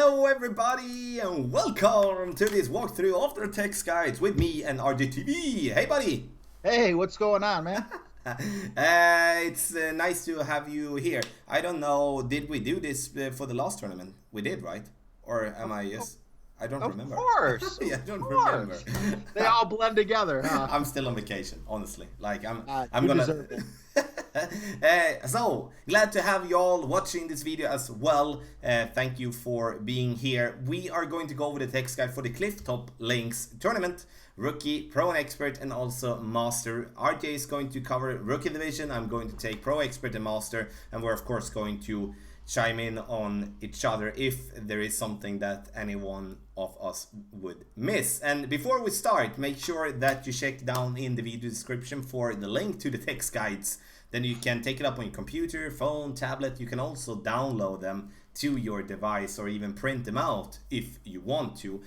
Hello everybody and welcome to this walkthrough of the text guides with me and RJTV. Hey buddy! Hey, what's going on, man? It's nice to have you here. I don't know, did we do this for the last tournament? We did, right? Or am I just... I don't Of remember. course, Yeah, I of don't remember. course. They all blend together, huh? I'm still on vacation, honestly. Like I'm You gonna. deserve it. So glad to have you all watching this video as well. Thank you for being here. We are going to go over the text guide for the Clifftop Links tournament, rookie, pro and expert, and also master. RJ is going to cover rookie division. I'm going to take pro, expert, and master, and we're of course going to chime in on each other if there is something that any one of us would miss. And before we start, make sure that you check down in the video description for the link to the text guides. Then you can take it up on your computer, phone, tablet. You can also download them to your device or even print them out if you want to.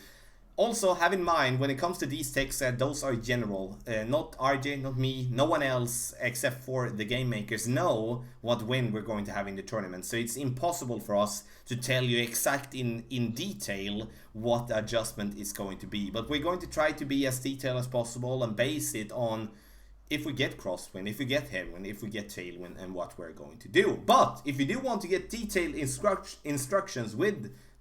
Also, have in mind, when it comes to these texts, those are general. Not RJ, not me, no one else except for the game makers know what win we're going to have in the tournament. So it's impossible for us to tell you exact in detail what the adjustment is going to be. But we're going to try to be as detailed as possible and base it on if we get crosswind, if we get headwind, if we get tailwind, and what we're going to do. But if you do want to get detailed instructions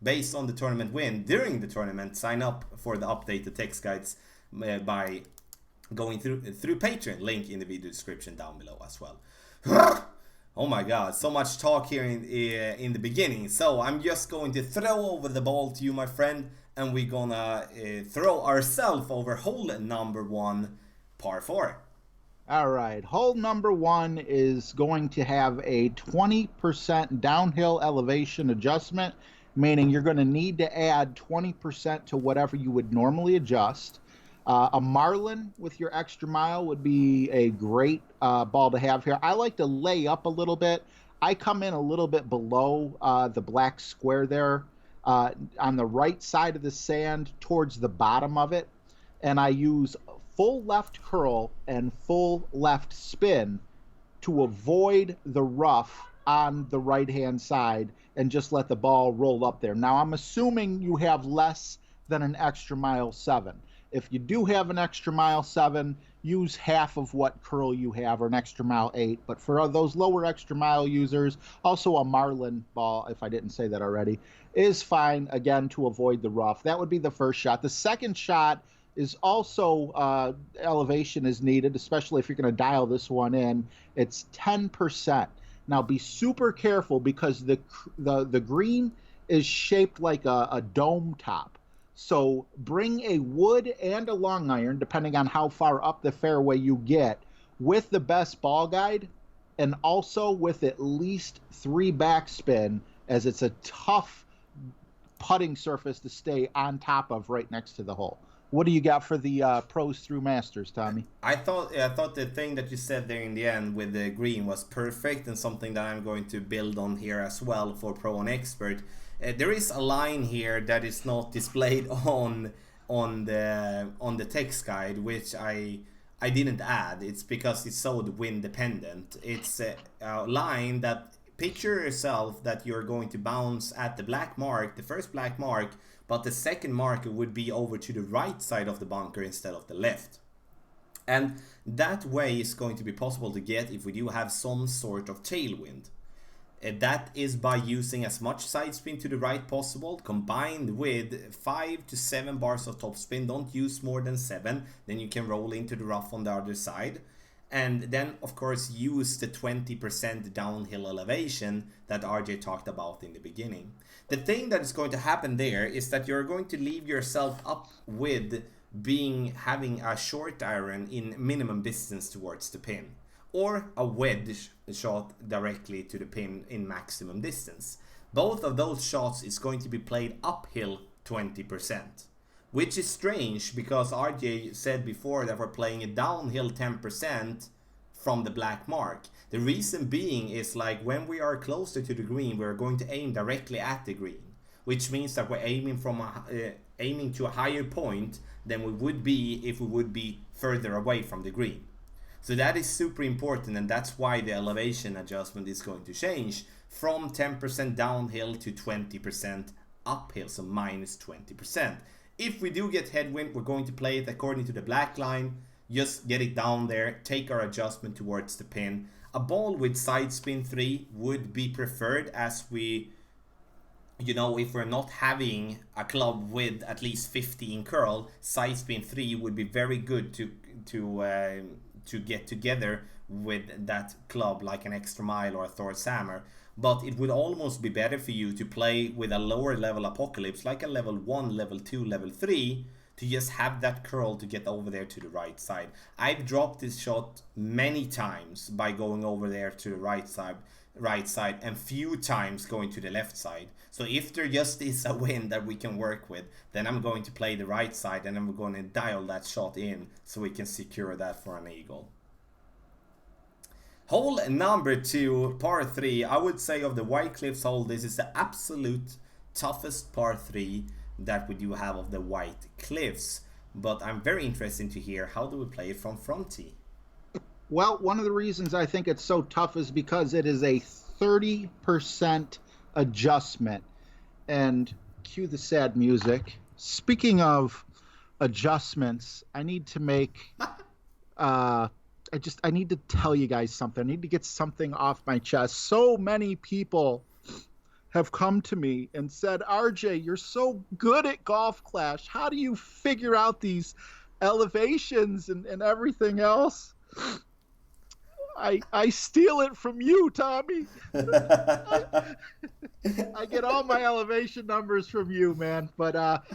based on the tournament win during the tournament, sign up for the updated text guides by going through Patreon, link in the video description down below as well. Oh my god, so much talk here in the beginning. So I'm just going to throw over the ball to you, my friend, and we're gonna throw ourselves over hole number 1, par 4. All right, hole number 1 is going to have a 20% downhill elevation adjustment, meaning you're going to need to add 20% to whatever you would normally adjust. A marlin with your extra mile would be a great ball to have here. I like to lay up a little bit. I come in a little bit below the black square there on the right side of the sand towards the bottom of it, and I use full left curl and full left spin to avoid the rough on the right hand side and just let the ball roll up there. Now I'm assuming you have less than an extra mile 7. If you do have an extra mile 7, use half of what curl you have, or an extra mile 8. But for those lower extra mile users, also a marlin ball, if I didn't say that already, is fine, again, to avoid the rough. That would be the first shot. The second shot is also elevation is needed, especially if you're going to dial this one in. It's 10%. Now be super careful because the green is shaped like a dome top. So bring a wood and a long iron, depending on how far up the fairway you get, with the best ball guide, and also with at least 3 backspin, as it's a tough putting surface to stay on top of right next to the hole. What do you got for the pros through masters, Tommy? I thought the thing that you said there in the end with the green was perfect, and something that I'm going to build on here as well for pro and expert. There is a line here that is not displayed on the text guide, which I didn't add. It's because it's so wind dependent. It's a line that, picture yourself that you're going to bounce at the black mark, the first black mark, but the second marker would be over to the right side of the bunker instead of the left. And that way is going to be possible to get if we do have some sort of tailwind. That is by using as much side spin to the right possible, combined with 5 to 7 bars of top spin. Don't use more than 7, then you can roll into the rough on the other side. And then, of course, use the 20% downhill elevation that RJ talked about in the beginning. The thing that is going to happen there is that you're going to leave yourself up with having a short iron in minimum distance towards the pin, or a wedge shot directly to the pin in maximum distance. Both of those shots is going to be played uphill 20%. Which is strange because RJ said before that we're playing a downhill 10% from the black mark. The reason being is, like, when we are closer to the green, we're going to aim directly at the green, which means that we're aiming to a higher point than we would be if we would be further away from the green. So that is super important, and that's why the elevation adjustment is going to change from 10% downhill to 20% uphill, so minus 20%. If we do get headwind, we're going to play it according to the black line, just get it down there, take our adjustment towards the pin. A ball with side spin 3 would be preferred, as we, you know, if we're not having a club with at least 50 in curl, side spin 3 would be very good to get together with that club, like an extra mile or a Thor's hammer. But it would almost be better for you to play with a lower level apocalypse, like a level 1, level 2, level 3, to just have that curl to get over there to the right side. I've dropped this shot many times by going over there to the right side, and few times going to the left side. So if there just is a wind that we can work with, then I'm going to play the right side, and I'm going to dial that shot in so we can secure that for an eagle. Hole number 2, par 3. I would say of the White Cliffs hole, this is the absolute toughest par 3 that we do have of the White Cliffs. But I'm very interested to hear, how do we play it from front tee? Well, one of the reasons I think it's so tough is because it is a 30% adjustment. And cue the sad music. Speaking of adjustments, I need to make... I need to tell you guys something. I need to get something off my chest. So many people have come to me and said, RJ, you're so good at Golf Clash. How do you figure out these elevations and everything else? I steal it from you, Tommy. I get all my elevation numbers from you, man. But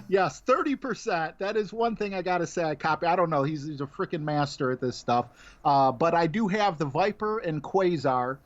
yes, 30%. That is one thing I gotta say. I copy. I don't know. He's a freaking master at this stuff. But I do have the Viper and Quasar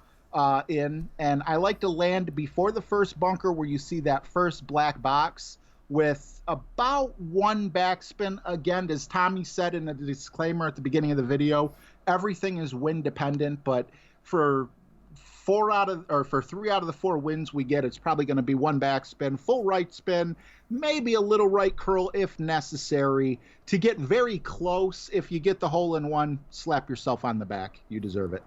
in, and I like to land before the first bunker, where you see that first black box, with about one backspin. Again, as Tommy said in the disclaimer at the beginning of the video, everything is wind dependent, but for 3 out of the 4 winds we get, it's probably going to be one backspin, full right spin, maybe a little right curl if necessary, to get very close. If you get the hole in one, slap yourself on the back. You deserve it.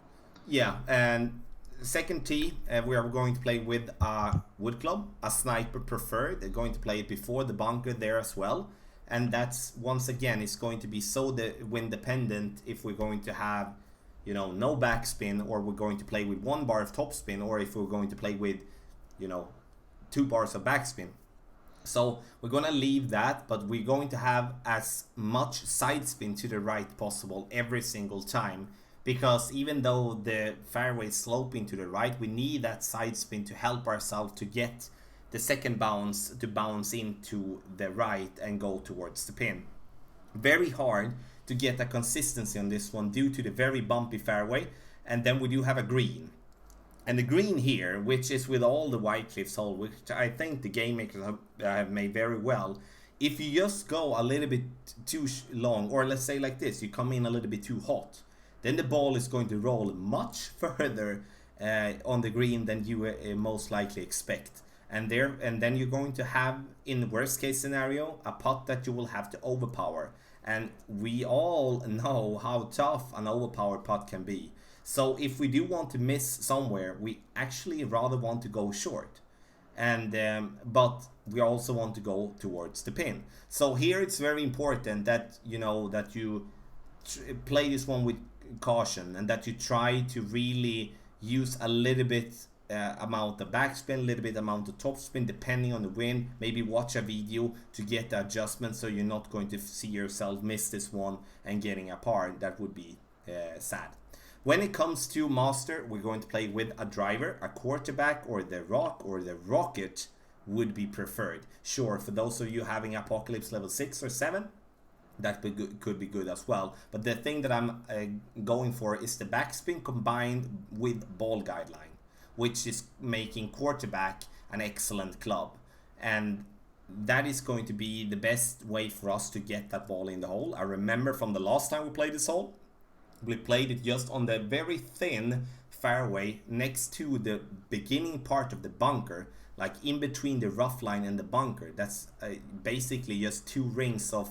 Yeah, and second tee, we are going to play with a wood club, a sniper preferred. They're going to play it before the bunker there as well. And that's, once again, it's going to be so wind dependent if we're going to have, you know, no backspin, or we're going to play with 1 bar of topspin, or if we're going to play with, you know, 2 bars of backspin. So we're going to leave that, but we're going to have as much side spin to the right possible every single time. Because even though the fairway is sloping to the right, we need that side spin to help ourselves to get the second bounce to bounce into the right and go towards the pin. Very hard to get a consistency on this one due to the very bumpy fairway. And then we do have a green. And the green here, which is with all the White Cliffs hole, which I think the game makers have made very well. If you just go a little bit too long, or let's say like this, you come in a little bit too hot, then the ball is going to roll much further on the green than you most likely expect. And then you're going to have, in the worst case scenario, a putt that you will have to overpower. And we all know how tough an overpowered putt can be. So if we do want to miss somewhere, we actually rather want to go short. And but we also want to go towards the pin. So here it's very important that, you know, that you play this one with caution, and that you try to really use a little bit amount of backspin, a little bit amount of topspin, depending on the wind. Maybe watch a video to get the adjustment, so you're not going to see yourself miss this one and getting a par. That would be sad. When it comes to master, we're going to play with a driver, a quarterback, or the rock, or the rocket would be preferred. Sure, for those of you having Apocalypse level 6 or 7, that could be good as well. But the thing that I'm going for is the backspin combined with ball guideline, which is making quarterback an excellent club. And that is going to be the best way for us to get that ball in the hole. I remember from the last time we played this hole, we played it just on the very thin fairway next to the beginning part of the bunker, like in between the rough line and the bunker. That's basically just 2 rings of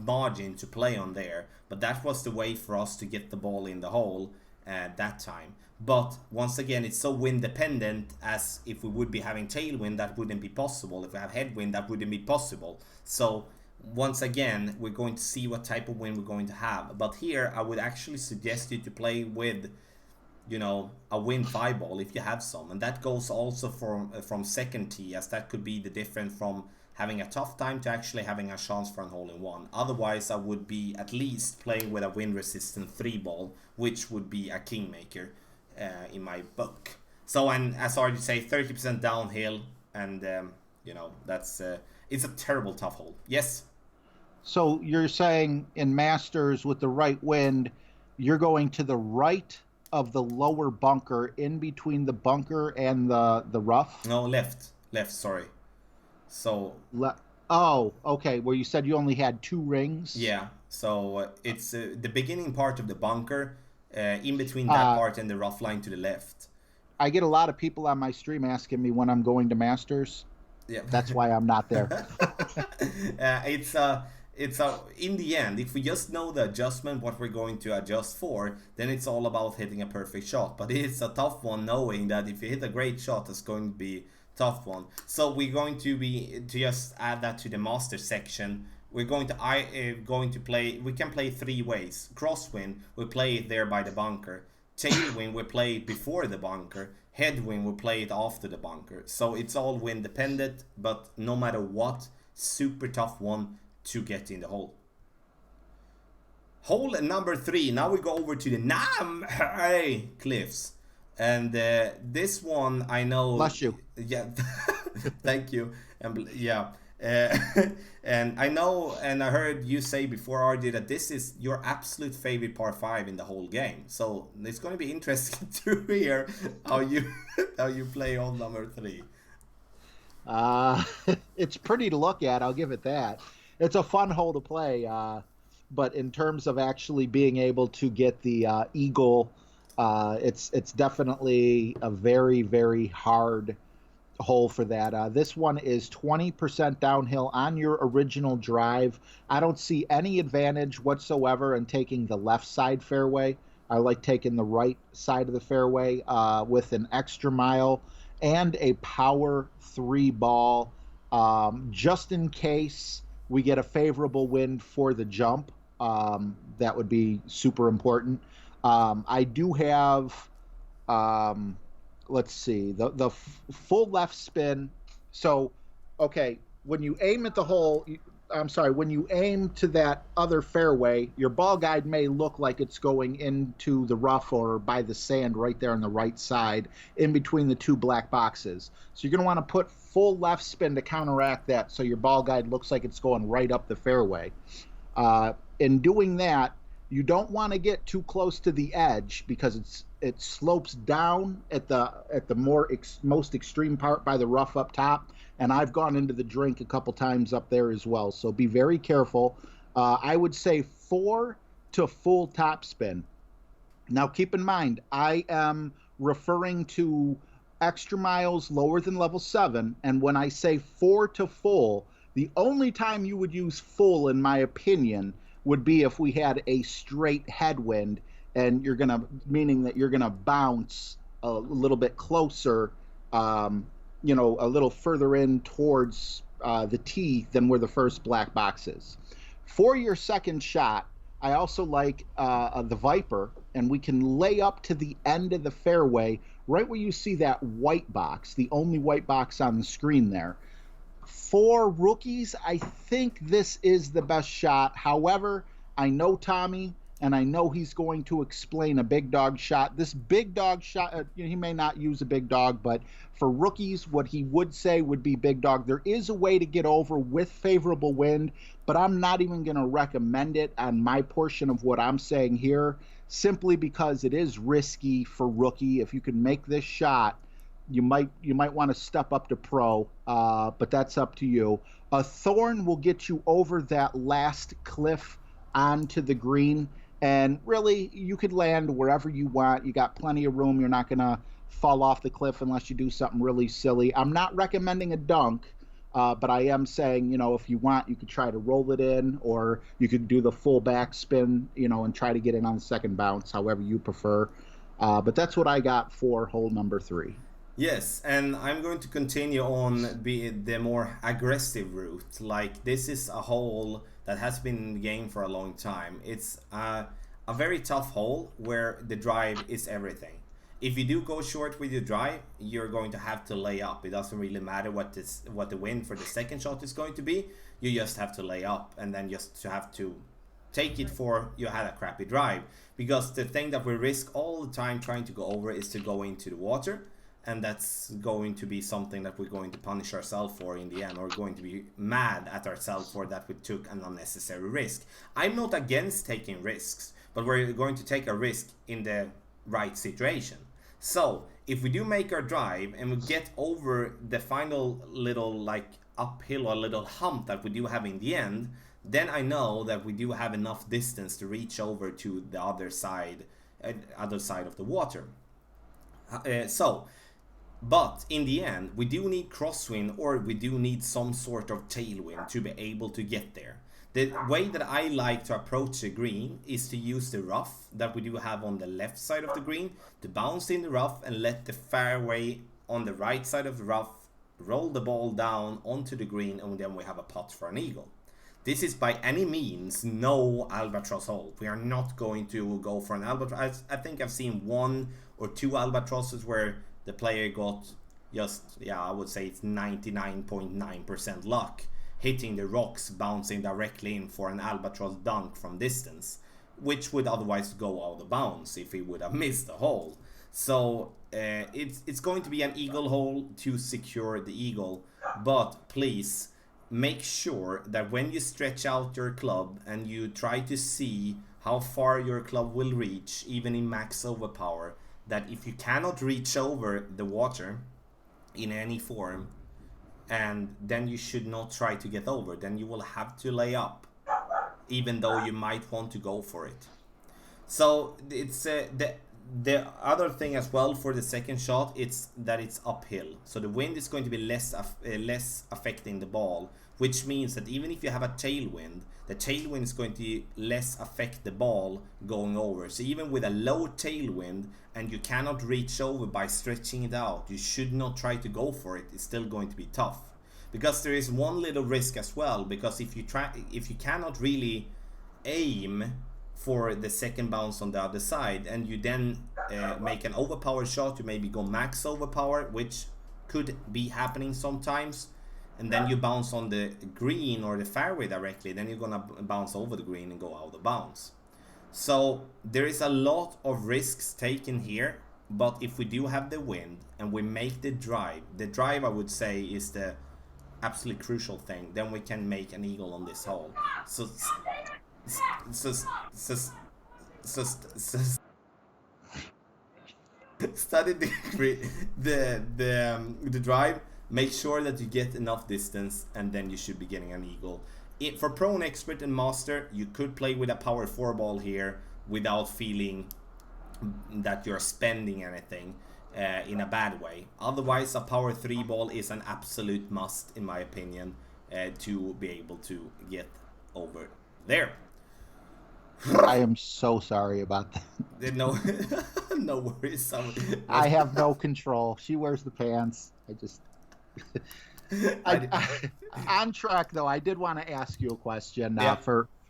margin to play on there. But that was the way for us to get the ball in the hole. that time. But once again, it's so wind dependent, as if we would be having tailwind, that wouldn't be possible. If we have headwind, that wouldn't be possible. So once again, we're going to see what type of wind we're going to have. But here, I would actually suggest you to play with, you know, a wind 5-ball if you have some. And that goes also from second tee, as that could be the difference from having a tough time to actually having a chance for an hole-in-one. Otherwise, I would be at least playing with a wind-resistant 3-ball, which would be a kingmaker in my book. So, and as I already say, 30% downhill, and you know, that's it's a terrible tough hole. Yes. So you're saying in Masters with the right wind, you're going to the right of the lower bunker, in between the bunker and the rough? No, left. Sorry. So. Oh, okay. Where you said you only had 2 rings. Yeah. So it's the beginning part of the bunker, in between that part and the rough line to the left. I get a lot of people on my stream asking me when I'm going to Masters. Yeah. That's why I'm not there. It's in the end, if we just know the adjustment, what we're going to adjust for, then it's all about hitting a perfect shot. But it's a tough one, knowing that if you hit a great shot, it's going to be a tough one. So we're going to just add that to the master section. We're going to play. We can play 3 ways. Crosswind, we play it there by the bunker. Tailwind, we play it before the bunker. Headwind, we play it after the bunker. So it's all wind dependent, but no matter what, super tough one to get in the hole. Hole number 3. Now we go over to the Namhay Cliffs, and this one I know. Bless you. Yeah, thank you. And yeah, and I know, and I heard you say before, RJ, that this is your absolute favorite par 5 in the whole game. So it's going to be interesting to hear how you play hole number 3. It's pretty to look at, I'll give it that. It's a fun hole to play, but in terms of actually being able to get the eagle, it's definitely a very, very hard hole for that. This one is 20% downhill on your original drive. I don't see any advantage whatsoever in taking the left side fairway. I like taking the right side of the fairway with an extra mile and a power 3-ball, just in case we get a favorable wind for the jump. That would be super important. I do have, let's see, the full left spin. So, okay, when you aim at the hole, when you aim to that other fairway, your ball guide may look like it's going into the rough or by the sand right there on the right side, in between the 2 black boxes. So you're going to want to put full left spin to counteract that, so your ball guide looks like it's going right up the fairway. In doing that, you don't want to get too close to the edge, because it slopes down at the most extreme part by the rough up top, and I've gone into the drink a couple times up there as well. So be very careful. I would say 4 to full topspin. Now keep in mind, I am referring to extra miles lower than level 7, and when I say 4 to full, the only time you would use full, in my opinion, would be if we had a straight headwind, and meaning that you're gonna bounce a little bit closer, a little further in towards the tee than where the first black box is. For your second shot, I also like the Viper, and we can lay up to the end of the fairway, right where you see that white box, the only white box on the screen there. For rookies, I think this is the best shot. However, I know Tommy, and I know he's going to explain a big dog shot. This big dog shot, he may not use a big dog, but for rookies, what he would say would be big dog. There is a way to get over with favorable wind, but I'm not even going to recommend it on my portion of what I'm saying here, simply because it is risky for rookie. If you can make this shot, you might want to step up to pro, but that's up to you. A thorn will get you over that last cliff onto the green, and really you could land wherever you want. You got plenty of room. You're not going to fall off the cliff unless you do something really silly. I'm not recommending a dunk, but I am saying, if you want, you could try to roll it in, or you could do the full back spin, and try to get in on the second bounce, however you prefer. But that's what I got for hole number 3. Yes, and I'm going to continue on the more aggressive route. Like, this is a hole that has been in the game for a long time. It's a very tough hole where the drive is everything. If you do go short with your drive, you're going to have to lay up. It doesn't really matter what the wind for the second shot is going to be. You just have to lay up, and then just to have to take it for you had a crappy drive. Because the thing that we risk all the time trying to go over is to go into the water, and that's going to be something that we're going to punish ourselves for in the end, or going to be mad at ourselves for that we took an unnecessary risk. I'm not against taking risks, but we're going to take a risk in the right situation. So if we do make our drive and we get over the final little like uphill or little hump that we do have in the end, then I know that we do have enough distance to reach over to the other side of the water. But in the end, we do need crosswind, or we do need some sort of tailwind to be able to get there. The way that I like to approach the green is to use the rough that we do have on the left side of the green, to bounce in the rough and let the fairway on the right side of the rough roll the ball down onto the green, and then we have a putt for an eagle. This is by any means no albatross hole. We are not going to go for an albatross. I think I've seen 1 or 2 albatrosses where the player got just, I would say it's 99.9% luck, hitting the rocks, bouncing directly in for an albatross dunk from distance, which would otherwise go out of bounds if he would have missed the hole. So it's going to be an eagle hole to secure the eagle, but please make sure that when you stretch out your club and you try to see how far your club will reach, even in max overpower, that if you cannot reach over the water in any form, and then you should not try to get over, then you will have to lay up, even though you might want to go for it. So it's the other thing as well for the second shot, it's that it's uphill, so the wind is going to be less affecting the ball, which means that even if you have a tailwind, the tailwind is going to less affect the ball going over. So even with a low tailwind and you cannot reach over by stretching it out, you should not try to go for it. It's still going to be tough, because there is one little risk as well, because if you cannot really aim for the second bounce on the other side, and you then make an overpower shot, you maybe go max overpower, which could be happening sometimes, and then you bounce on the green or the fairway directly, then you're gonna bounce over the green and go out of bounds. So there is a lot of risks taken here, but if we do have the wind and we make the drive I would say is the absolutely crucial thing, then we can make an eagle on this hole. So study the drive, make sure that you get enough distance, and then you should be getting an eagle. For pro and expert and master, you could play with a power 4 ball here without feeling that you're spending anything in a bad way. Otherwise, a power 3 ball is an absolute must, in my opinion, to be able to get over there. I am so sorry about that. No, no worries. I have no control. She wears the pants. On track though, I did want to ask you a question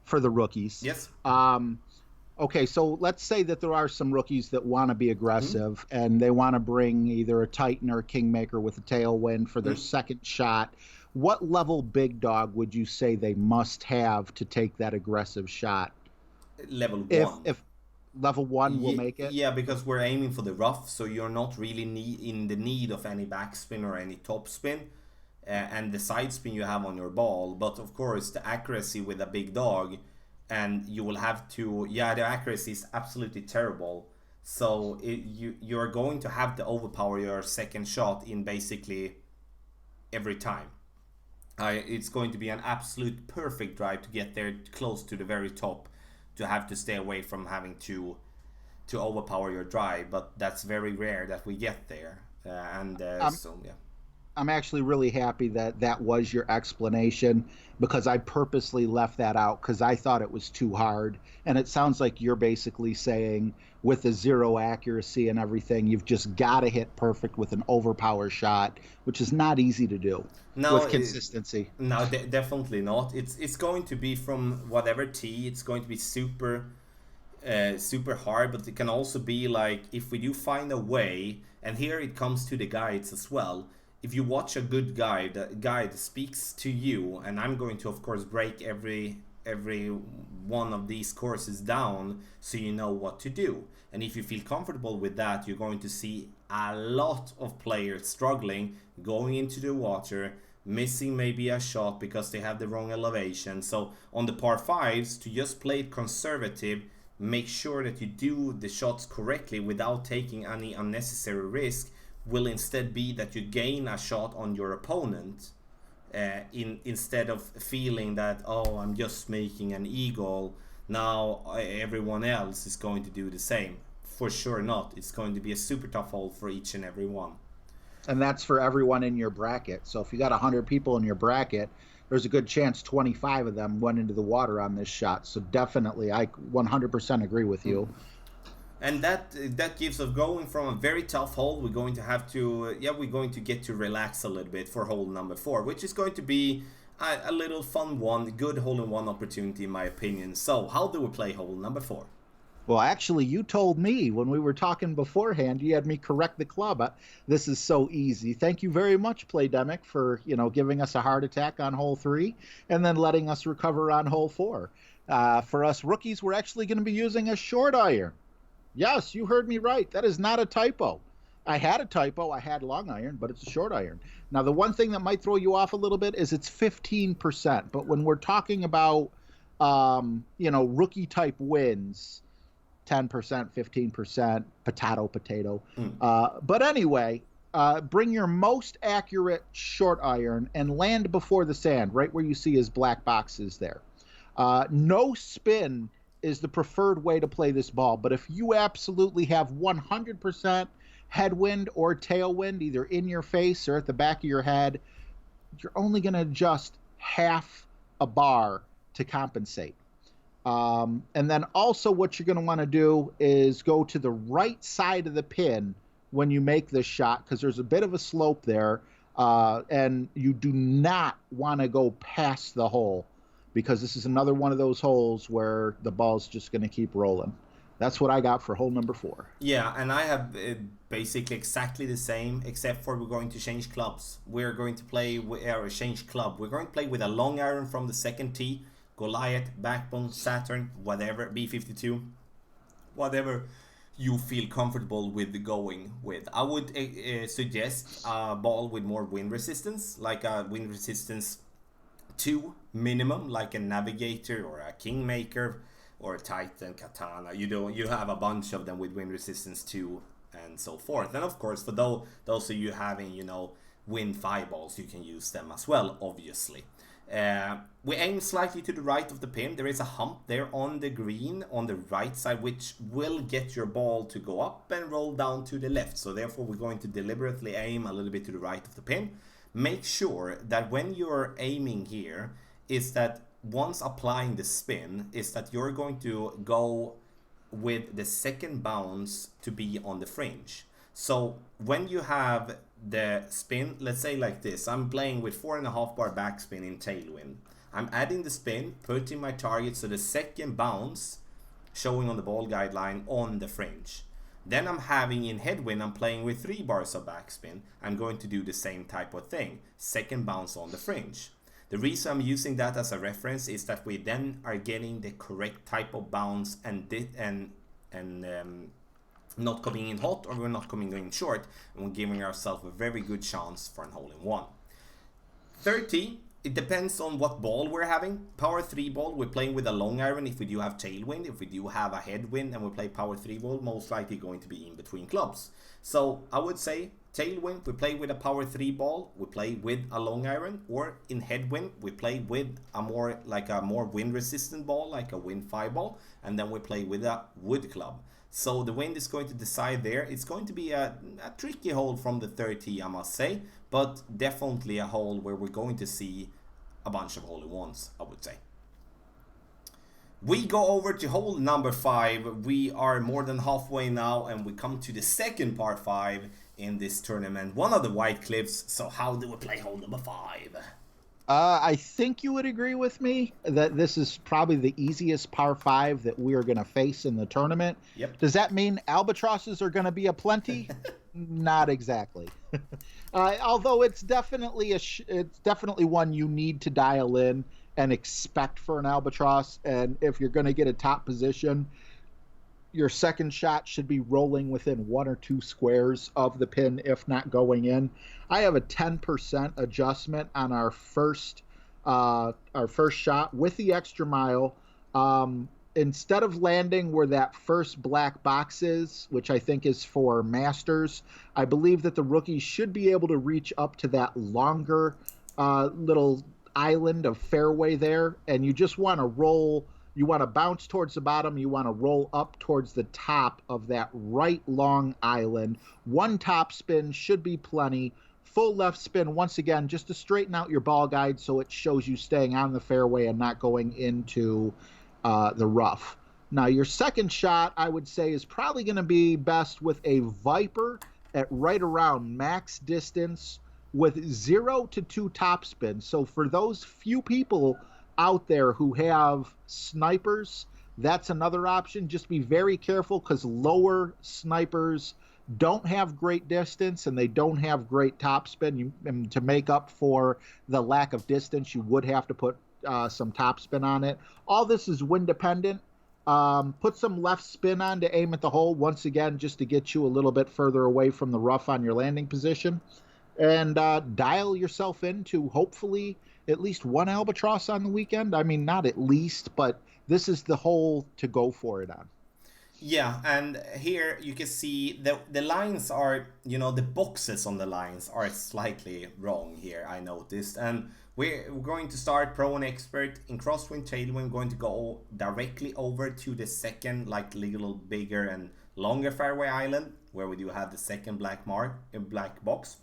for the rookies. Yes. Okay, so let's say that there are some rookies that want to be aggressive and they want to bring either a Titan or a Kingmaker with a tailwind for their second shot. What level big dog would you say they must have to take that aggressive shot? Level 1. If level 1 will make it? Yeah, because we're aiming for the rough, so you're not really in the need of any backspin or any topspin, and the side spin you have on your ball. But of course, the accuracy with a big dog, and you will have to, the accuracy is absolutely terrible. So you're going to have to overpower your second shot in basically every time. It's going to be an absolute perfect drive to get there close to the very top, to have to stay away from having to overpower your drive, but that's very rare that we get there. So yeah. I'm actually really happy that that was your explanation, because I purposely left that out because I thought it was too hard. And it sounds like you're basically saying with the zero accuracy and everything, you've just got to hit perfect with an overpower shot, which is not easy to do No, with consistency. no, definitely not. It's going to be from whatever tee. It's going to be super hard, but it can also be like if we do find a way. And here it comes to the guides as well. If you watch a good guide, the guide speaks to you, and I'm going to of course break every one of these courses down so you know what to do. And if you feel comfortable with that, you're going to see a lot of players struggling going into the water, missing maybe a shot because they have the wrong elevation. So on the par fives, to just play it conservative, make sure that you do the shots correctly without taking any unnecessary risk, will instead be that you gain a shot on your opponent, instead of feeling that, oh, I'm just making an eagle, now everyone else is going to do the same. For sure not. It's going to be a super tough hole for each and every one. And that's for everyone in your bracket. So if you got 100 people in your bracket, there's a good chance 25 of them went into the water on this shot. So definitely, I 100% agree with you. And that gives us, going from a very tough hole, we're going to have to, we're going to get to relax a little bit for hole number 4, which is going to be a little fun one, good hole-in-one opportunity in my opinion. So how do we play hole number 4? Well, actually, you told me when we were talking beforehand, you had me correct the club. This is so easy. Thank you very much, Playdemic, for giving us a heart attack on hole 3 and then letting us recover on hole 4. For us rookies, we're actually going to be using a short iron. Yes, you heard me right. That is not a typo. I had a typo. I had long iron, but it's a short iron. Now, the one thing that might throw you off a little bit is it's 15%. But when we're talking about, rookie type wins, 10%, 15%, potato. But anyway, bring your most accurate short iron and land before the sand, right where you see his black boxes there. No spin is the preferred way to play this ball. But if you absolutely have 100% headwind or tailwind, either in your face or at the back of your head, you're only going to adjust half a bar to compensate. And then also what you're going to want to do is go to the right side of the pin when you make this shot, because there's a bit of a slope there, and you do not want to go past the hole, because this is another one of those holes where the ball's just going to keep rolling. That's what I got for hole number 4. Yeah, and I have basically exactly the same, except for we're going to change clubs. We're going to play change club. We're going to play with a long iron from the second tee, Goliath, Backbone, Saturn, whatever, B52, whatever you feel comfortable with going with. I would suggest a ball with more wind resistance, like a wind resistance 2 minimum, like a Navigator or a Kingmaker or a Titan, Katana. You have a bunch of them with wind resistance 2 and so forth. And of course, for those of you having wind 5 balls, you can use them as well, obviously. We aim slightly to the right of the pin. There is a hump there on the green on the right side, which will get your ball to go up and roll down to the left. So therefore we're going to deliberately aim a little bit to the right of the pin. Make sure that when you're aiming here, is that once applying the spin, is that you're going to go with the second bounce to be on the fringe. So when you have the spin, let's say like this, I'm playing with 4.5 bar backspin in tailwind. I'm adding the spin, putting my target, so the second bounce showing on the ball guideline on the fringe. Then I'm having in headwind, I'm playing with 3 bars of backspin. I'm going to do the same type of thing, second bounce on the fringe. The reason I'm using that as a reference is that we then are getting the correct type of bounce and not coming in hot, or we're not coming in short, and we're giving ourselves a very good chance for an hole-in-one. 30, it depends on what ball we're having. Power 3 ball, we're playing with a long iron if we do have tailwind. If we do have a headwind and we play power 3 ball, most likely going to be in between clubs. So I would say tailwind, we play with a power 3 ball, we play with a long iron, or in headwind, we play with a more wind resistant ball, like a wind 5 ball, and then we play with a wood club. So the wind is going to decide there. It's going to be a tricky hole from the 30, I must say, but definitely a hole where we're going to see a bunch of hole-in-ones, I would say. We go over to hole number 5. We are more than halfway now, and we come to the second par 5 in this tournament. One of the white cliffs. So how do we play hole number 5? I think you would agree with me that this is probably the easiest par 5 that we are going to face in the tournament. Yep. Does that mean albatrosses are going to be aplenty? Not exactly. Although it's definitely it's definitely one you need to dial in and expect for an albatross. And if you're going to get a top position, your second shot should be rolling within 1 or 2 squares of the pin, if not going in. I have a 10% adjustment on our first shot with the extra mile. Instead of landing where that first black box is, which I think is for Masters, I believe that the rookies should be able to reach up to that longer little island of fairway there, and you just want to roll. You want to bounce towards the bottom. You want to roll up towards the top of that right long island. 1 top spin should be plenty. Full left spin, once again, just to straighten out your ball guide so it shows you staying on the fairway and not going into the rough. Now, your second shot, I would say, is probably going to be best with a Viper at right around max distance with 0 to 2 top spins. So for those few people out there who have snipers, that's another option. Just be very careful, because lower snipers don't have great distance and they don't have great topspin. And to make up for the lack of distance, you would have to put some topspin on it. All this is wind dependent. Put some left spin on to aim at the hole, once again, just to get you a little bit further away from the rough on your landing position. And dial yourself into hopefully at least 1 albatross on the weekend. I mean, not at least, but this is the hole to go for it on. Yeah, and here you can see the lines are, the boxes on the lines are slightly wrong here, I noticed. And we're going to start Pro and Expert in crosswind, tailwind, going to go directly over to the second, like little bigger and longer fairway island, where we do have the second black box.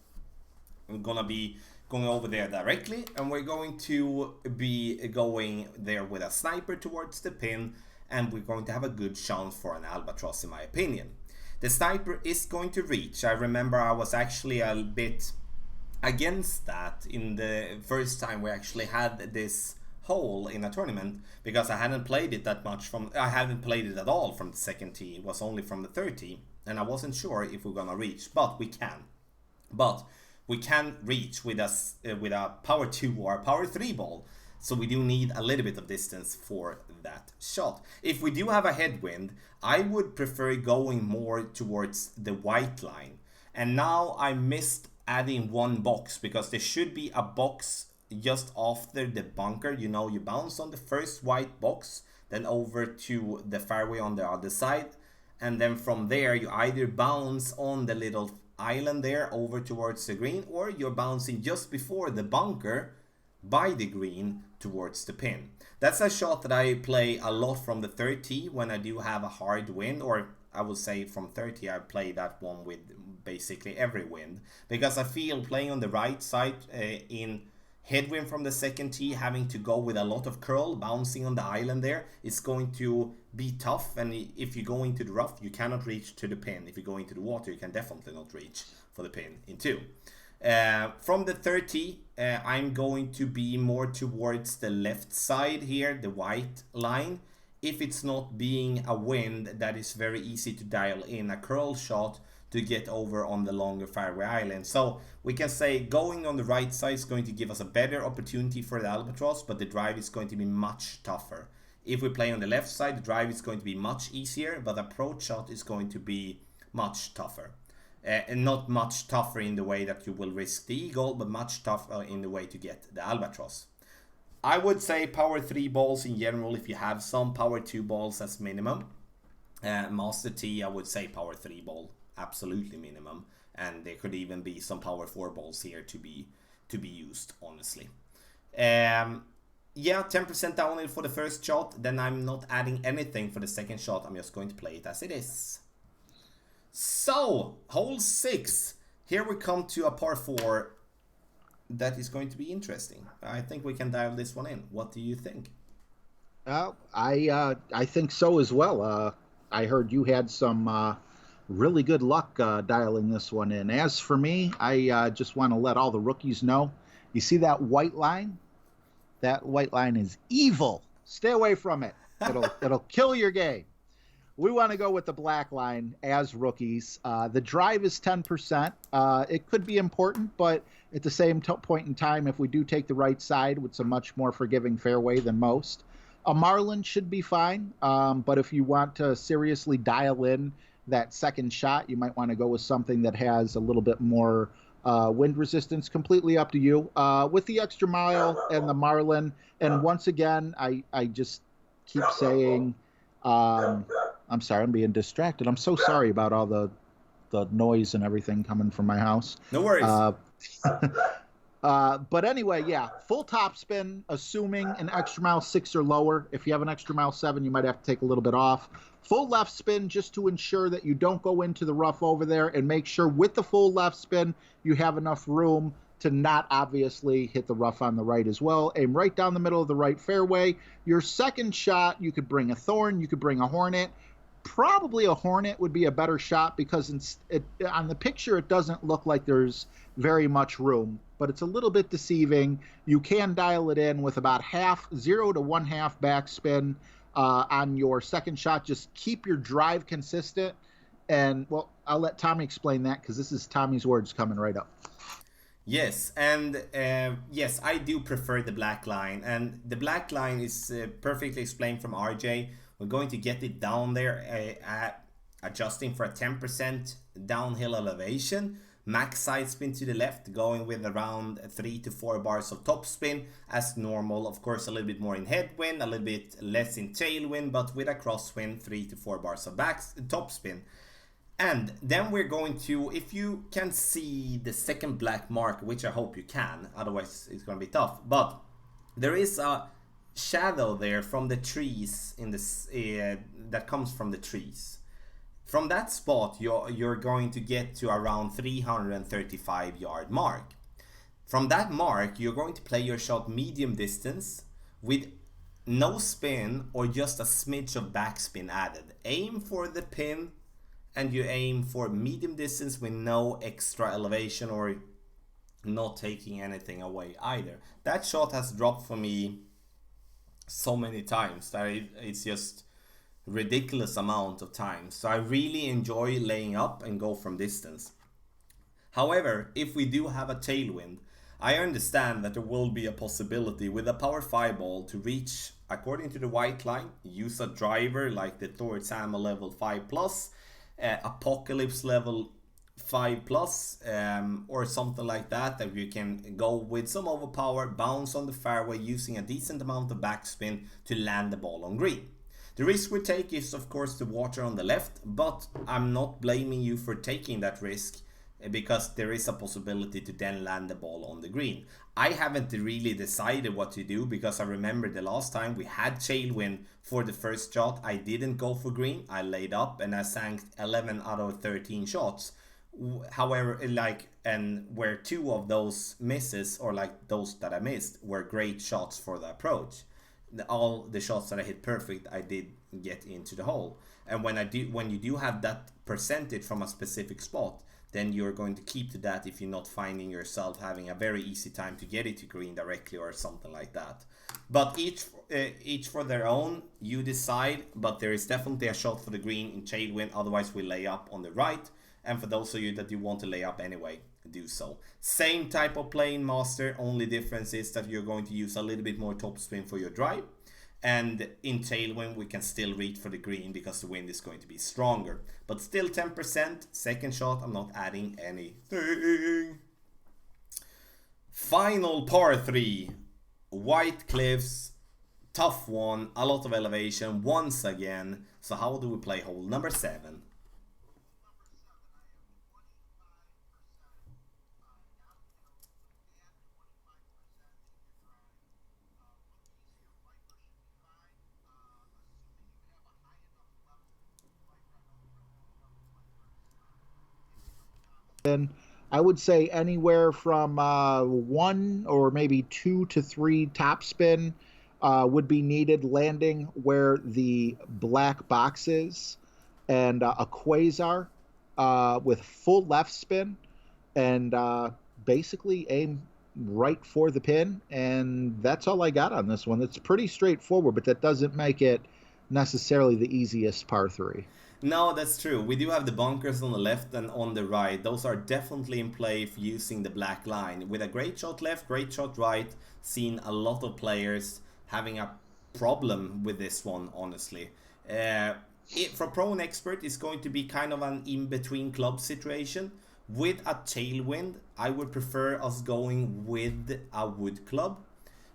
We're gonna be going over there directly, and we're going to be going there with a sniper towards the pin, and we're going to have a good chance for an albatross, in my opinion. The sniper is going to reach. I remember I was actually a bit against that in the first time we actually had this hole in a tournament, because I hadn't played it that much I hadn't played it at all from the second tee. It was only from the third tee, and I wasn't sure if we're gonna reach, but we can. But we can reach with a power 2 or a power 3 ball, so we do need a little bit of distance for that shot. If we do have a headwind, I would prefer going more towards the white line. And now I missed adding 1 box, because there should be a box just after the bunker. You bounce on the first white box, then over to the fairway on the other side, and then from there you either bounce on the little island there over towards the green, or you're bouncing just before the bunker by the green towards the pin. That's a shot that I play a lot from the third tee when I do have a hard wind, or I would say from 30 I play that one with basically every wind, because I feel playing on the right side in headwind from the second tee, having to go with a lot of curl, bouncing on the island there, it's going to be tough. And if you go into the rough, you cannot reach to the pin. If you go into the water, you can definitely not reach for the pin in 2. From the third tee, I'm going to be more towards the left side here, the white line. If it's not being a wind, that is very easy to dial in a curl shot to get over on the longer fairway island. So we can say going on the right side is going to give us a better opportunity for the albatross, but the drive is going to be much tougher. If we play on the left side, the drive is going to be much easier, but the approach shot is going to be much tougher. And not much tougher in the way that you will risk the eagle, but much tougher in the way to get the albatross. I would say power 3 balls in general, if you have some power 2 balls as minimum. Master T, I would say power 3 ball, absolutely minimum. and there could even be some power 4 balls here to be used, honestly. Yeah, 10% downhill for the first shot, then I'm not adding anything for the second shot. I'm just going to play it as it is. So, hole 6. Here we come to a par 4 that is going to be interesting. I think we can dial this one in. What do you think? I think so as well. I heard you had some really good luck dialing this one in. As for me, I just want to let all the rookies know. You see that white line? That white line is evil. Stay away from it. It'll kill your game. We want to go with the black line as rookies. The drive is 10%. It could be important, but at the same point in time, if we do take the right side, it's a much more forgiving fairway than most. A Marlin should be fine, but if you want to seriously dial in that second shot, you might want to go with something that has a little bit more wind resistance. Completely up to you. With the extra mile and the Marlin, and once again, I just keep saying... I'm sorry, I'm being distracted. I'm so sorry about all the noise and everything coming from my house. No worries. But anyway, yeah, full topspin, assuming an extra mile 6 or lower. If you have an extra mile 7, you might have to take a little bit off. Full left spin just to ensure that you don't go into the rough over there, and make sure with the full left spin you have enough room to not obviously hit the rough on the right as well. Aim right down the middle of the right fairway. Your second shot, you could bring a thorn, you could bring a hornet. Probably a hornet would be a better shot because on the picture it doesn't look like there's very much room, but it's a little bit deceiving. You can dial it in with about 0 to 1/2 backspin on your second shot. Just keep your drive consistent. And, well, I'll let Tommy explain that because this is Tommy's words coming right up. Yes, and yes, I do prefer the black line, and the black line is perfectly explained from RJ. We're going to get it down there, adjusting for a 10% downhill elevation, max side spin to the left, going with around 3 to 4 bars of topspin as normal. Of course, a little bit more in headwind, a little bit less in tailwind, but with a crosswind, 3 to 4 bars of topspin. And then we're going to, if you can see the second black mark, which I hope you can, otherwise it's going to be tough, but there is a shadow there from the trees in this that comes from the trees. From that spot, you're going to get to around 335 yard mark. From that mark, you're going to play your shot medium distance with no spin or just a smidge of backspin added. Aim for the pin, and you aim for medium distance with no extra elevation or not taking anything away either. That shot has dropped for me so many times that it's just ridiculous amount of times. So I really enjoy laying up and go from distance. However, if we do have a tailwind, I understand that there will be a possibility with a power 5 ball to reach, according to the white line, use a driver like the Thor Sama level 5 plus, Apocalypse level 5 plus, or something like that you can go with some overpower, bounce on the fairway using a decent amount of backspin to land the ball on green. The risk we take is of course the water on the left, but I'm not blaming you for taking that risk because there is a possibility to then land the ball on the green. I haven't really decided what to do because I remember the last time we had tailwind for the first shot. I didn't go for green. I laid up and I sank 11 out of 13 shots. However, and where 2 of those misses, or those that I missed, were great shots for the approach. All the shots that I hit perfect, I did get into the hole. And when you do have that percentage from a specific spot, then you're going to keep to that if you're not finding yourself having a very easy time to get it to green directly or something like that. But each for their own, you decide, but there is definitely a shot for the green in tailwind, otherwise we lay up on the right. And for those of you that you want to lay up anyway, do so. Same type of playing master, only difference is that you're going to use a little bit more topspin for your drive. And in tailwind, we can still reach for the green because the wind is going to be stronger. But still 10%. Second shot, I'm not adding anything. Final par 3. White cliffs. Tough one. A lot of elevation once again. So how do we play hole number 7? I would say anywhere from one or maybe 2 to 3 topspin would be needed, landing where the black box is, and a quasar with full left spin, and basically aim right for the pin. And that's all I got on this one. It's pretty straightforward, but that doesn't make it necessarily the easiest par 3. No, that's true. We do have the bunkers on the left and on the right. Those are definitely in play for using the black line. With a great shot left, great shot right, seen a lot of players having a problem with this one, honestly. For Pro and Expert, it's going to be kind of an in-between club situation. With a tailwind, I would prefer us going with a wood club.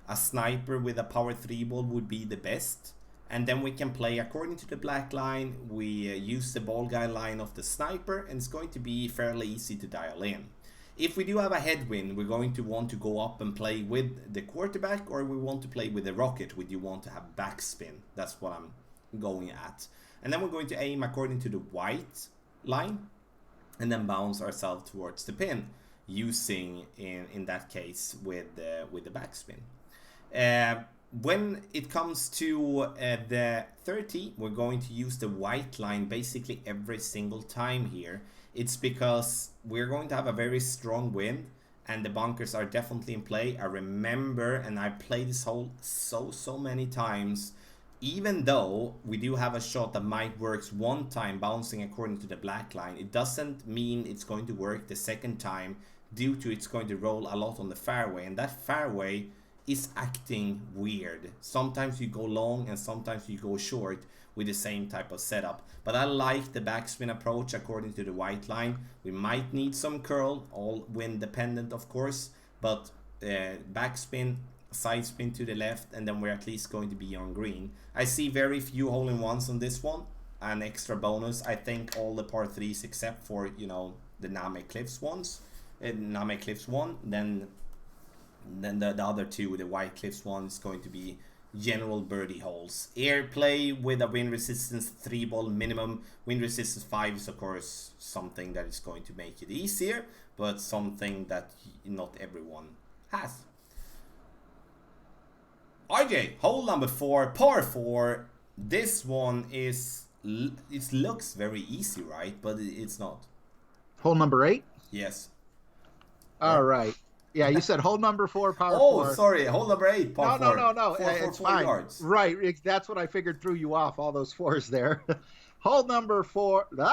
A sniper with a power 3 ball would be the best. And then we can play according to the black line. We use the ball guy line of the sniper, and it's going to be fairly easy to dial in. If we do have a headwind, we're going to want to go up and play with the quarterback, or we want to play with the rocket. We do want to have backspin. That's what I'm going at. And then we're going to aim according to the white line, and then bounce ourselves towards the pin, using in that case with the backspin. When it comes to the 30, we're going to use the white line basically every single time here. It's because we're going to have a very strong wind, and the bunkers are definitely in play. I remember, and I played this hole so many times, even though we do have a shot that might work one time bouncing according to the black line, it doesn't mean it's going to work the second time, due to it's going to roll a lot on the fairway, and that fairway is acting weird. Sometimes you go long and sometimes you go short with the same type of setup. But I like the backspin approach according to the white line. We might need some curl, all wind dependent of course, but backspin, side spin to the left, and then we're at least going to be on green. I see very few hole-in-ones on this one. An extra bonus, I think all the par 3s except for, you know, the Name Cliffs ones. Name Cliffs 1, then the other two, the White Cliffs one, is going to be general birdie holes. Airplay with a wind resistance 3 ball minimum. Wind resistance 5 is of course something that is going to make it easier, but something that not everyone has. RJ, hole number 4, par 4. This one is, it looks very easy, right? But it's not. Hole number 8? Yes. All right. Yeah, you said hole number 4, par 4. Oh, sorry, hole number 8, par 4. No. It's fine. Yards. Right, that's what I figured threw you off, all those 4s there. Hole number 4. No.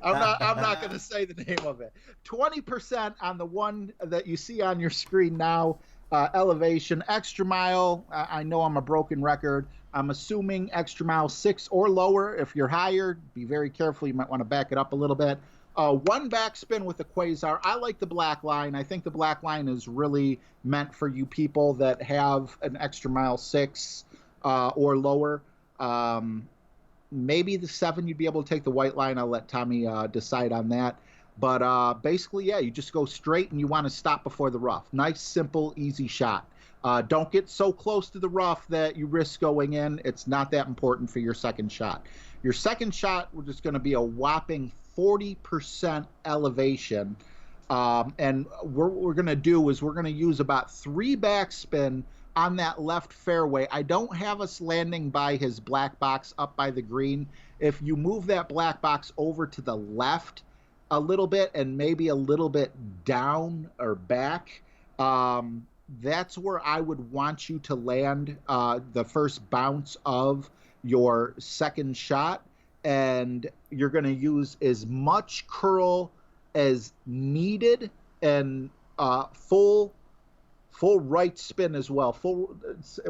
I'm not going to say the name of it. 20% on the one that you see on your screen now. Elevation, extra mile. I know I'm a broken record. I'm assuming extra mile 6 or lower. If you're higher, be very careful. You might want to back it up a little bit. One backspin with the quasar. I like the black line. I think the black line is really meant for you people that have an extra mile 6 or lower. Maybe the 7 you'd be able to take the white line. I'll let Tommy decide on that. But basically, yeah, you just go straight and you want to stop before the rough. Nice, simple, easy shot. Don't get so close to the rough that you risk going in. It's not that important for your second shot. Your second shot, we're just going to be a whopping 40% elevation. And what we're going to do is we're going to use about 3 backspin on that left fairway. I don't have us landing by his black box up by the green. If you move that black box over to the left a little bit and maybe a little bit down or back, that's where I would want you to land the first bounce of your second shot. And you're going to use as much curl as needed, and full right spin as well.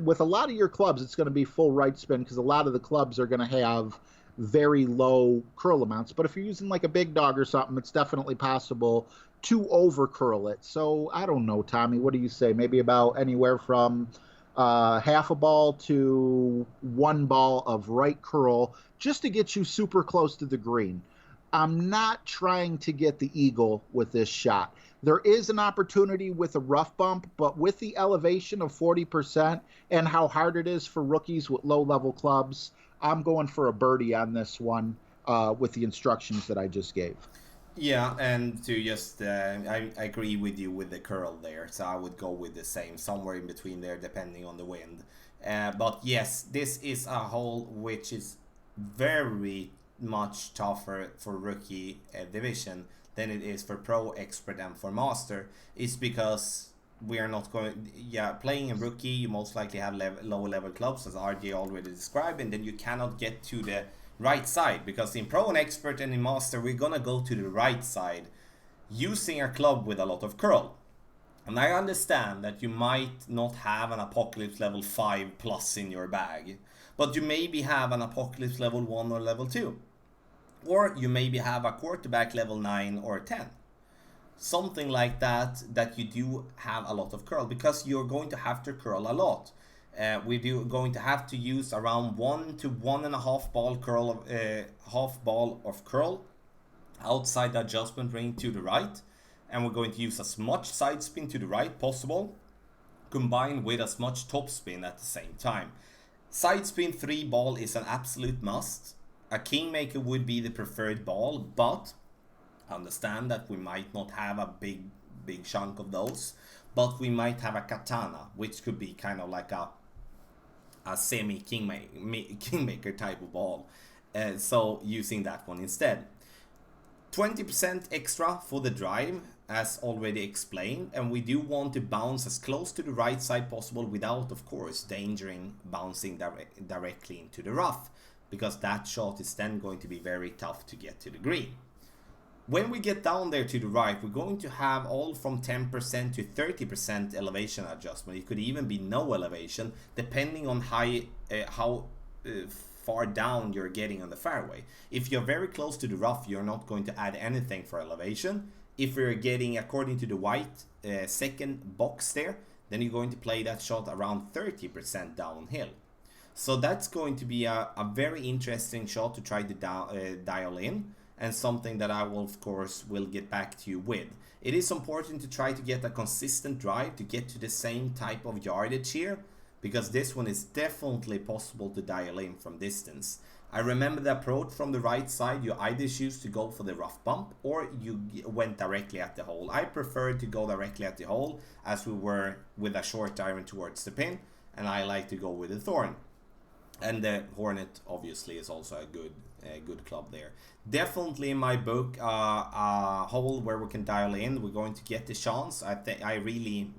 With a lot of your clubs, it's going to be full right spin because a lot of the clubs are going to have very low curl amounts. But if you're using like a big dog or something, it's definitely possible to over curl it. So I don't know, Tommy, what do you say? Maybe about anywhere from half a ball to 1 ball of right curl, just to get you super close to the green. I'm not trying to get the eagle with this shot. There is an opportunity with a rough bump, but with the elevation of 40% and how hard it is for rookies with low-level clubs, I'm going for a birdie on this one. with the instructions that I just gave. Yeah, and to just, I agree with you with the curl there, so I would go with the same, somewhere in between there, depending on the wind. But yes, this is a hole which is very much tougher for rookie division than it is for pro, expert, and for master. It's because we are not going, yeah, playing a rookie, you most likely have lower level clubs, as RJ already described, and then you cannot get to the right side, because in pro and expert and in master we're gonna go to the right side using a club with a lot of curl. And I understand that you might not have an Apocalypse level 5 plus in your bag, but you maybe have an Apocalypse level 1 or level 2, or you maybe have a quarterback level 9 or 10, something like that, that you do have a lot of curl, because you're going to have to curl a lot. We do going to have to use around 1 to 1.5 ball curl, half ball of curl outside the adjustment ring to the right, and we're going to use as much side spin to the right possible, combined with as much top spin at the same time. Side spin 3 ball is an absolute must. A Kingmaker would be the preferred ball, but understand that we might not have a big chunk of those, but we might have a Katana, which could be kind of like a semi Kingmaker type of ball, so using that one instead. 20% extra for the drive, as already explained, and we do want to bounce as close to the right side possible without, of course, endangering bouncing directly into the rough, because that shot is then going to be very tough to get to the green. When we get down there to the right, we're going to have all from 10% to 30% elevation adjustment. It could even be no elevation, depending on how far down you're getting on the fairway. If you're very close to the rough, you're not going to add anything for elevation. If you're getting, according to the white second box there, then you're going to play that shot around 30% downhill. So that's going to be a very interesting shot to try to dial in, and something that I will, of course, will get back to you with. It is important to try to get a consistent drive to get to the same type of yardage here, because this one is definitely possible to dial in from distance. I remember the approach from the right side, you either choose to go for the rough bump or you went directly at the hole. I preferred to go directly at the hole, as we were with a short iron towards the pin, and I like to go with the thorn. And the Hornet obviously is also a good club there. Definitely in my book, a hole where we can dial in. We're going to get the chance. I really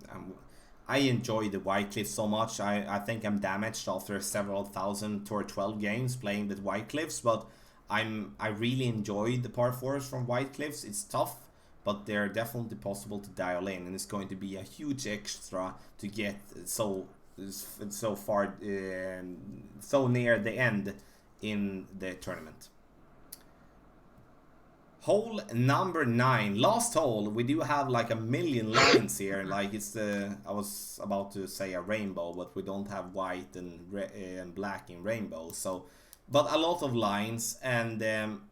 enjoy the White Cliffs so much. I think I'm damaged after several thousand Tour 12 games playing with White Cliffs, but I really enjoy the par 4s from White Cliffs. It's tough, but they're definitely possible to dial in, and it's going to be a huge extra to get so far, so near the end in the tournament. Hole number 9, last hole. We do have like a million lines here, like it's I was about to say a rainbow, but we don't have white and black in rainbow, so, but a lot of lines. And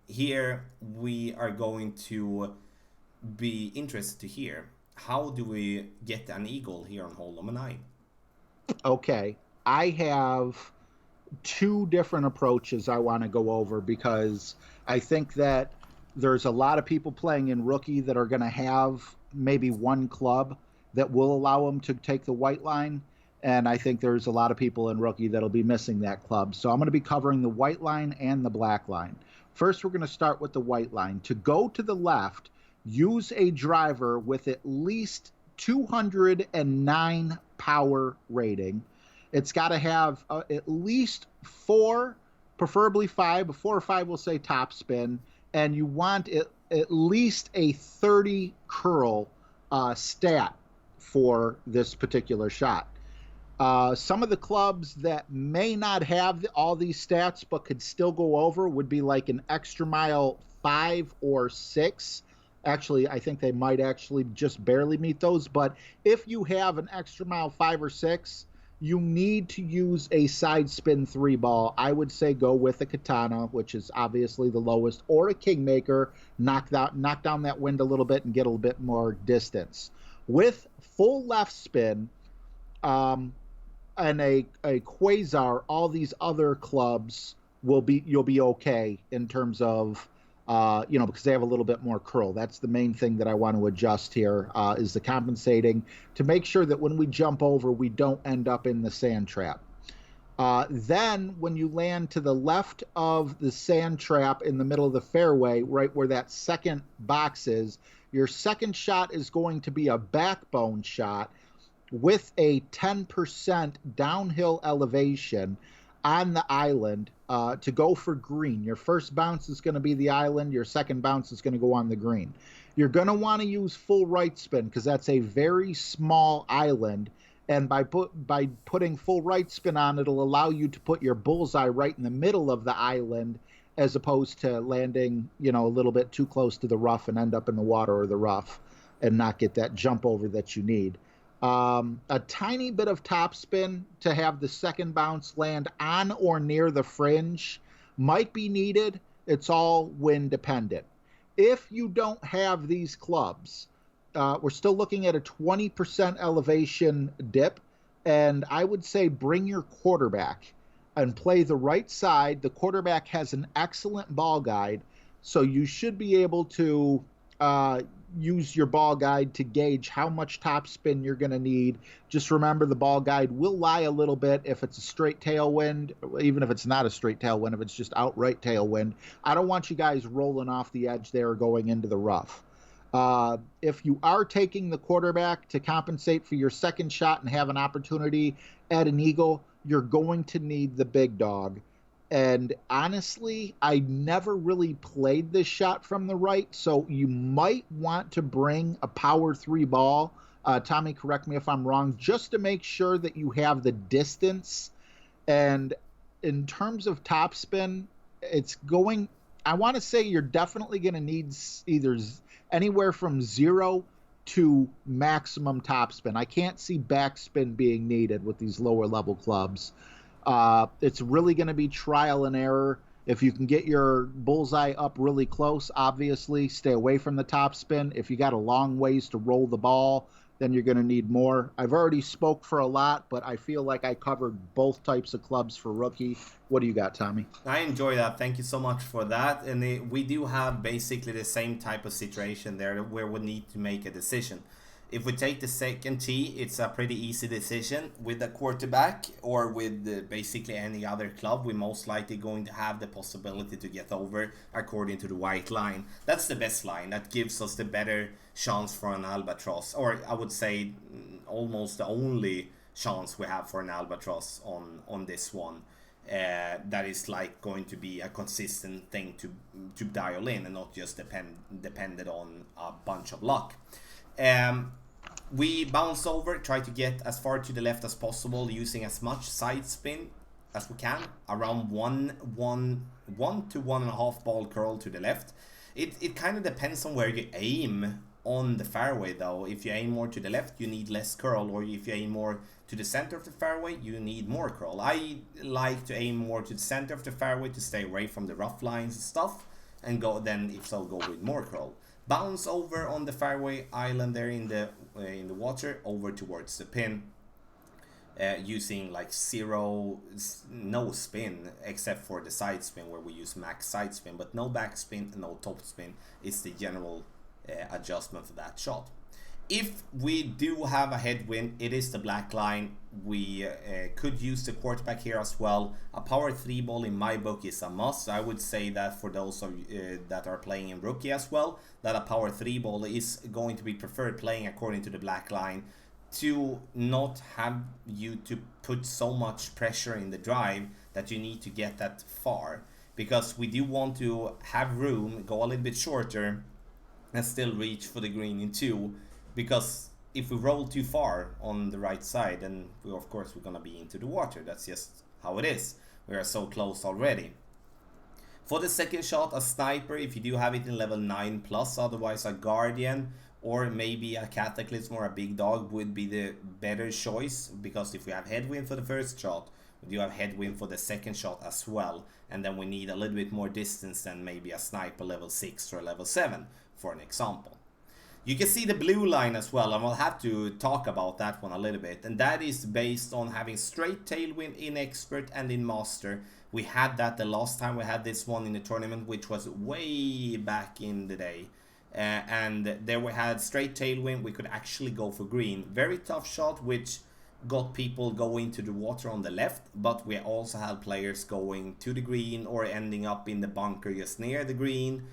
here we are going to be interested to hear, how do we get an eagle here on hole number 9? Okay, I have 2 different approaches I want to go over, because I think that there's a lot of people playing in rookie that are going to have maybe one club that will allow them to take the white line, and I think there's a lot of people in rookie that'll be missing that club. So I'm going to be covering the white line and the black line. First, we're going to start with the white line. To go to the left, use a driver with at least 209 power rating. It's got to have at least 4, preferably 5. 4 or 5 will say top spin, and you want at least a 30 curl stat for this particular shot. Some of the clubs that may not have all these stats but could still go over would be like an extra mile 5 or 6. Actually, I think they might actually just barely meet those. But if you have an extra mile 5 or 6, you need to use a side spin 3 ball. I would say go with a Katana, which is obviously the lowest, or a Kingmaker. Knock down that wind a little bit and get a little bit more distance. With full left spin and a Quasar, all these other clubs you'll be okay in terms of because they have a little bit more curl. That's the main thing that I want to adjust here, is the compensating to make sure that when we jump over, we don't end up in the sand trap. Then when you land to the left of the sand trap in the middle of the fairway, right where that second box is, your second shot is going to be a backbone shot with a 10% downhill elevation on the island to go for green. Your first bounce is going to be the island. Your second bounce is going to go on the green. You're going to want to use full right spin because that's a very small island. And by putting full right spin on, it'll allow you to put your bullseye right in the middle of the island, as opposed to landing, a little bit too close to the rough and end up in the water or the rough and not get that jump over that you need. A tiny bit of topspin to have the second bounce land on or near the fringe might be needed. It's all wind dependent. If you don't have these clubs, we're still looking at a 20% elevation dip, and I would say bring your quarterback and play the right side. The quarterback has an excellent ball guide, so you should be able to use your ball guide to gauge how much topspin you're going to need. Just remember, the ball guide will lie a little bit if it's a straight tailwind, even if it's not a straight tailwind, if it's just outright tailwind. I don't want you guys rolling off the edge there going into the rough. If you are taking the quarterback to compensate for your second shot and have an opportunity at an eagle, you're going to need the big dog. And honestly, I never really played this shot from the right, so you might want to bring a power 3 ball. Tommy, correct me if I'm wrong, just to make sure that you have the distance. And in terms of topspin, I want to say you're definitely going to need either anywhere from 0 to maximum topspin. I can't see backspin being needed with these lower level clubs. It's really going to be trial and error. If you can get your bullseye up really close, obviously stay away from the topspin. If you got a long ways to roll the ball, then you're going to need more. I've already spoke for a lot, but I feel like I covered both types of clubs for rookie. What do you got, Tommy? I enjoy that. Thank you so much for that. And we do have basically the same type of situation there where we need to make a decision. If we take the second tee, it's a pretty easy decision. With a quarterback or with basically any other club, we're most likely going to have the possibility to get over according to the white line. That's the best line. That gives us the better chance for an albatross, or I would say almost the only chance we have for an albatross on this one. That is like going to be a consistent thing to dial in and not just dependent on a bunch of luck. We bounce over, try to get as far to the left as possible using as much side spin as we can, around 1 to 1.5 ball curl to the left. It kind of depends on where you aim on the fairway though. If you aim more to the left, you need less curl, or if you aim more to the center of the fairway, you need more curl. I like to aim more to the center of the fairway to stay away from the rough lines and stuff, and go with more curl. Bounce over on the fairway island there in the water over towards the pin, using like no spin except for the side spin where we use max side spin, but no back spin and no top spin is the general adjustment for that shot. If we do have a headwind, it is the black line. We could use the quarterback here as well. A power 3 ball in my book is a must. I would say that for those of you that are playing in rookie as well, that a power 3 ball is going to be preferred playing according to the black line, to not have you to put so much pressure in the drive that you need to get that far, because we do want to have room, go a little bit shorter and still reach for the green in 2. Because if we roll too far on the right side, then we're gonna be into the water. That's just how it is. We are so close already. For the second shot, a sniper, if you do have it in level 9 plus, otherwise a guardian or maybe a cataclysm or a big dog would be the better choice, because if we have headwind for the first shot, we do have headwind for the second shot as well, and then we need a little bit more distance than maybe a sniper level 6 or level 7 for an example. You can see the blue line as well, and we'll have to talk about that one a little bit. And that is based on having straight tailwind in Expert and in Master. We had that the last time we had this one in the tournament, which was way back in the day. And there we had straight tailwind. We could actually go for green. Very tough shot, which got people going to the water on the left. But we also had players going to the green or ending up in the bunker just near the green.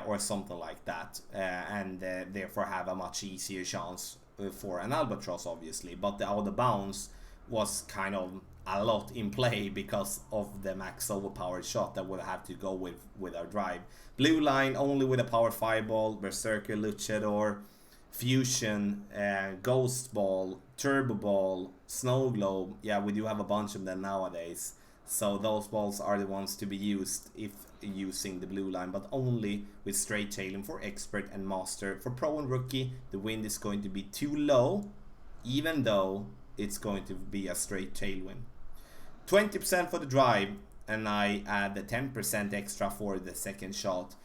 Or something like that, and therefore have a much easier chance for an albatross, obviously. But the out of bounds was kind of a lot in play because of the max overpowered shot that would have to go with our drive. Blue line only with a power fireball, berserker, luchador, fusion, ghost ball, turbo ball, snow globe. Yeah, we do have a bunch of them nowadays. So those balls are the ones to be used if using the blue line, but only with straight tailing for expert and master. For pro and rookie, the wind is going to be too low, even though it's going to be a straight tailwind. 20% for the drive, and I add the 10% extra for the second shot.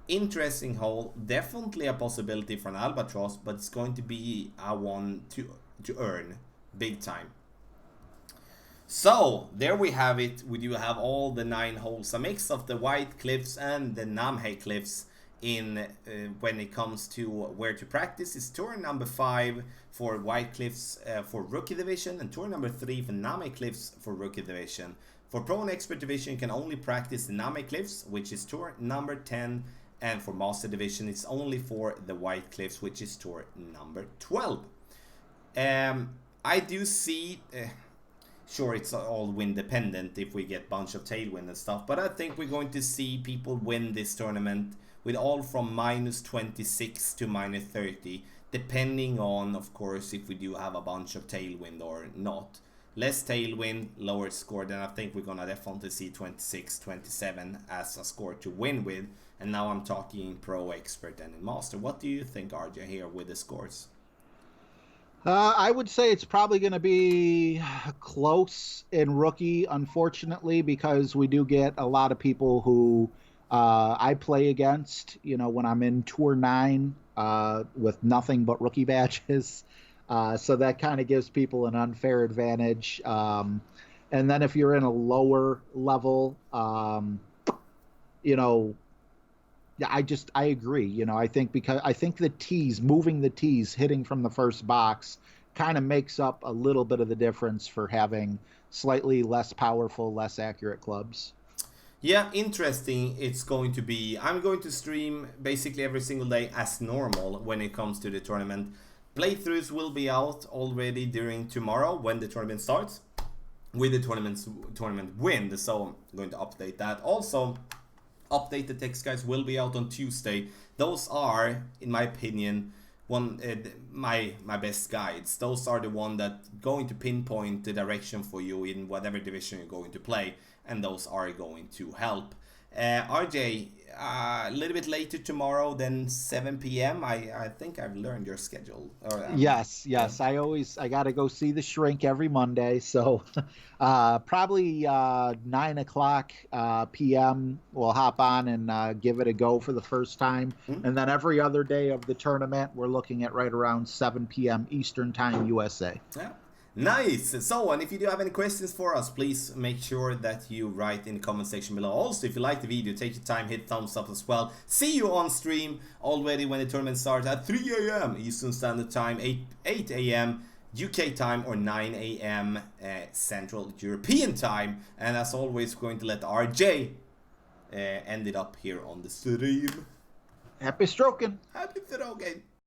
Interesting hole, definitely a possibility for an albatross, but it's going to be a one to earn big time. So there we have it. We do have all the 9 holes, a mix of the White Cliffs and the Namhe Cliffs in when it comes to where to practice. It's tour number 5 for White Cliffs for Rookie Division, and tour number 3 for Namhe Cliffs for Rookie Division. For Pro and Expert Division, you can only practice the Namhe Cliffs, which is tour number 10, and for Master Division, it's only for the White Cliffs, which is tour number 12. I do see... Sure, it's all wind dependent if we get bunch of tailwind and stuff, but I think we're going to see people win this tournament with all from -26 to -30, depending on, of course, if we do have a bunch of tailwind or not. Less tailwind, lower score, then I think we're gonna definitely see 26, 27 as a score to win with. And now I'm talking pro, expert, and in master. What do you think, RJ, here with the scores? I would say it's probably going to be close in rookie, unfortunately, because we do get a lot of people who I play against, you know, when I'm in Tour 9 with nothing but rookie badges. So that kind of gives people an unfair advantage. And then if you're in a lower level, you know, yeah, I agree. You know, I think the tees, moving the tees, hitting from the first box kind of makes up a little bit of the difference for having slightly less powerful, less accurate clubs. Yeah, interesting. It's going to be, I'm going to stream basically every single day as normal when it comes to the tournament. Playthroughs will be out already during tomorrow when the tournament starts with the tournament win. So I'm going to update that. Also, updated text guides will be out on Tuesday. Those are, in my opinion, my best guides. Those are the one that going to pinpoint the direction for you in whatever division you're going to play, and those are going to help. RJ, a little bit later tomorrow than 7 p.m. I think I've learned your schedule. Yes. I got to go see the shrink every Monday. So probably 9 o'clock p.m. we'll hop on and give it a go for the first time. Mm-hmm. And then every other day of the tournament, we're looking at right around 7 p.m. Eastern Time, USA. Yeah. Nice. So, and if you do have any questions for us, please make sure that you write in the comment section below. Also, if you like the video, take your time, hit thumbs up as well. See you on stream already when the tournament starts at 3 a.m. Eastern Standard Time, 8 a.m. UK time, or 9 a.m. Central European time. And as always, we're going to let RJ end it up here on the stream. Happy stroking. Happy stroking.